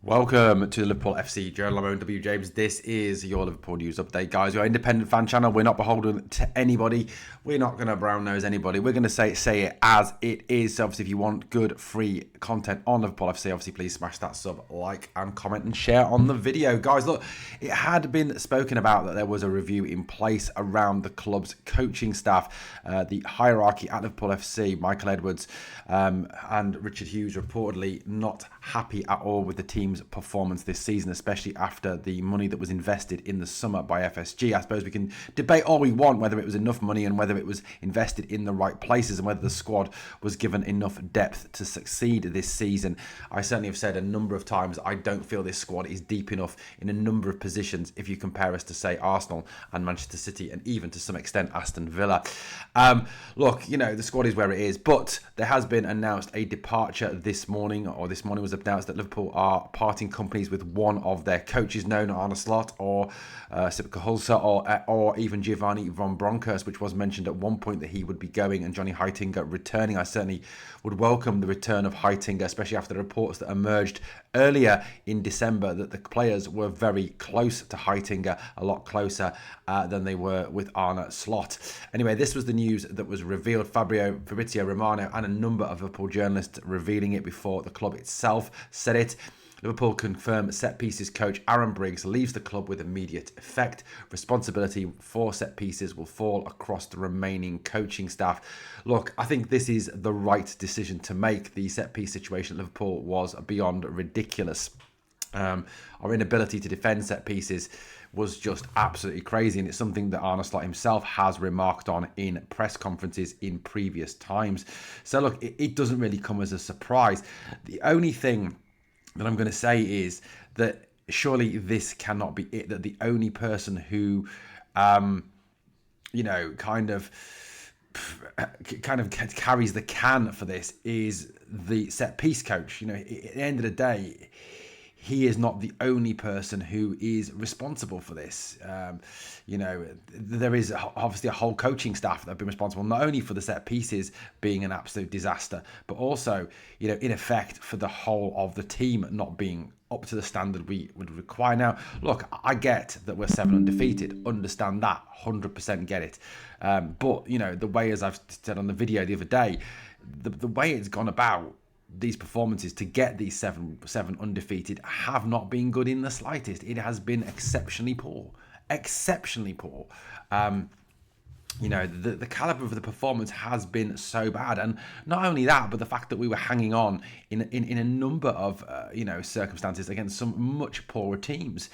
Welcome to the Liverpool FC Journal. I'm Aaron W. James. This is your Liverpool news update, guys. We're an independent fan channel. We're not beholden to anybody. We're not going to brown nose anybody. We're going to say it as it is. So obviously, if you want good, free content on Liverpool FC, obviously, please smash that sub, like, and comment and share on the video. Guys, look, it had been spoken about that there was a review in place around the club's coaching staff, the hierarchy at Liverpool FC. Michael Edwards and Richard Hughes reportedly not happy at all with the team's performance this season, especially after the money that was invested in the summer by FSG. I suppose we can debate all we want whether it was enough money and whether it was invested in the right places and whether the squad was given enough depth to succeed this season. I certainly have said a number of times I don't feel this squad is deep enough in a number of positions if you compare us to, say, Arsenal and Manchester City and even to some extent Aston Villa. Look, the squad is where it is, but there has been announced a departure this morning was announced that Liverpool are parting companies with one of their coaches, known Arne Slot or Sipka Hulsa or even Giovanni von Bronckhorst, which was mentioned at one point that he would be going and Johnny Heitinga returning. I certainly would welcome the return of Heitinga, especially after the reports that emerged earlier in December that the players were very close to Heitinga, a lot closer than they were with Arne Slot. Anyway, this was the news that was revealed. Fabrizio Romano and a number of Liverpool journalists revealing it before the club itself said it. Liverpool confirm set pieces coach Aaron Briggs leaves the club with immediate effect. Responsibility for set pieces will fall across the remaining coaching staff. Look, I think this is the right decision to make. The set piece situation at Liverpool was beyond ridiculous. Our inability to defend set pieces was just absolutely crazy, and it's something that Arne Slot himself has remarked on in press conferences in previous times. So look, it doesn't really come as a surprise. The only thing that I'm going to say is that surely this cannot be it, that the only person who kind of carries the can for this is the set piece coach. At the end of the day, he is not the only person who is responsible for this. There is obviously a whole coaching staff that have been responsible not only for the set pieces being an absolute disaster, but also, in effect, for the whole of the team not being up to the standard we would require. Now, look, I get that we're 7 undefeated. Understand that. 100% get it. But, the way, as I've said on the video the other day, the way it's gone about, these performances to get these seven undefeated have not been good in the slightest. It has been exceptionally poor. The caliber of the performance has been so bad, and not only that, but the fact that we were hanging on in a number of circumstances against some much poorer teams.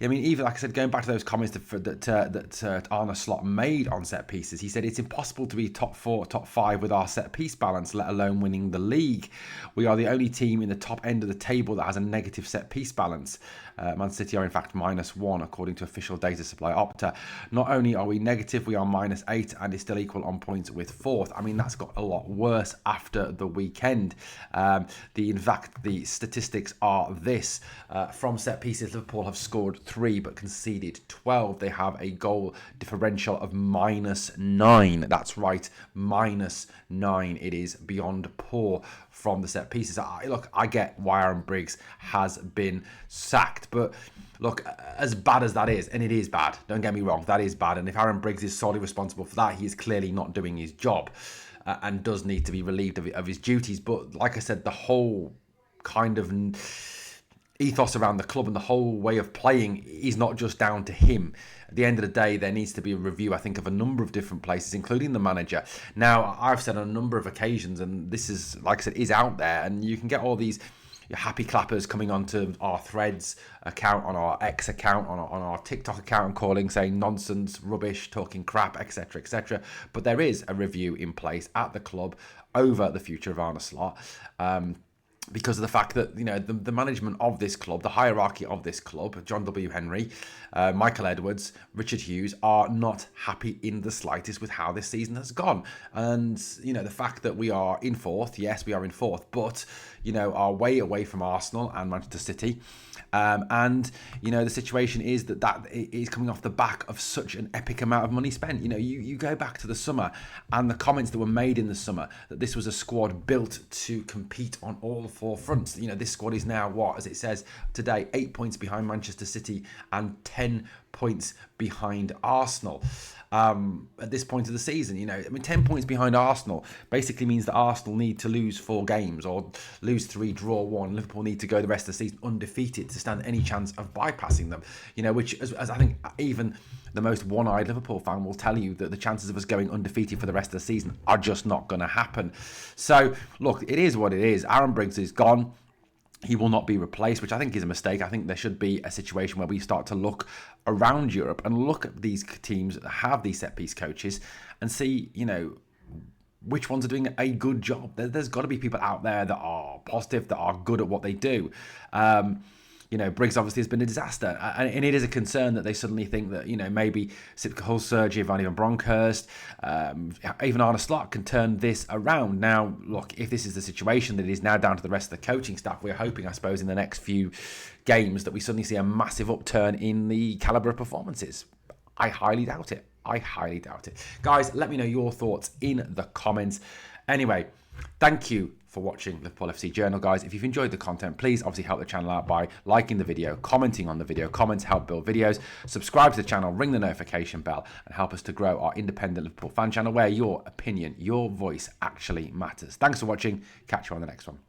Even like I said, going back to those comments that Arne Slot made on set pieces, he said it's impossible to be top 4, top 5 with our set piece balance, let alone winning the league. We are the only team in the top end of the table that has a negative set piece balance. Man City are in fact -1 according to official data supplier Opta. Not only are we negative, we are -8 and is still equal on points with 4th. That's got a lot worse after the weekend. In fact, the statistics are this. From set pieces, Liverpool have scored 3 but conceded 12. They have a goal differential of -9. That's right, -9. It is beyond poor from the set pieces. I get why Aaron Briggs has been sacked, but look, as bad as that is, and it is bad, don't get me wrong, that is bad, and if Aaron Briggs is solely responsible for that, he is clearly not doing his job and does need to be relieved of his duties. But like I said, the whole kind of ethos around the club and the whole way of playing is not just down to him. At the end of the day, there needs to be a review, I think, of a number of different places, including the manager. Now, I've said on a number of occasions, and this is, like I said, is out there, and you can get all these happy clappers coming onto our Threads account, on our X account, on our TikTok account, and calling, saying nonsense, rubbish, talking crap, etc., etc. But there is a review in place at the club over the future of Arne Slot. Because of the fact that, the management of this club, the hierarchy of this club, John W. Henry, Michael Edwards, Richard Hughes, are not happy in the slightest with how this season has gone. And, the fact that we are in 4th, yes, we are in 4th, but, are way away from Arsenal and Manchester City. The situation is that is coming off the back of such an epic amount of money spent. You go back to the summer and the comments that were made in the summer that this was a squad built to compete on all forefront. You know, this squad is now, what, as it says today, 8 points behind Manchester City and 10 points behind Arsenal. At this point of the season, you know, I mean, 10 points behind Arsenal basically means that Arsenal need to lose 4 games or lose 3, draw 1. Liverpool need to go the rest of the season undefeated to stand any chance of bypassing them, you know, which, as I think even the most one-eyed Liverpool fan will tell you that the chances of us going undefeated for the rest of the season are just not going to happen. So, look, it is what it is. Aaron Briggs is gone. He will not be replaced, which I think is a mistake. I think there should be a situation where we start to look around Europe and look at these teams that have these set-piece coaches and see, you know, which ones are doing a good job. There's got to be people out there that are positive, that are good at what they do. You know, Briggs obviously has been a disaster, and it is a concern that they suddenly think that, you know, maybe Sipka Hulser, Giovanni Van Bronckhorst, even Arne Slot can turn this around. Now, look, if this is the situation that is now down to the rest of the coaching staff, we're hoping, I suppose, in the next few games that we suddenly see a massive upturn in the calibre of performances. I highly doubt it. I highly doubt it. Guys, let me know your thoughts in the comments. Anyway, thank you for watching Liverpool FC Journal, guys. If you've enjoyed the content, please obviously help the channel out by liking the video, commenting on the video. Comments help build videos. Subscribe to the channel, ring the notification bell, and help us to grow our independent Liverpool fan channel where your opinion, your voice actually matters. Thanks for watching. Catch you on the next one.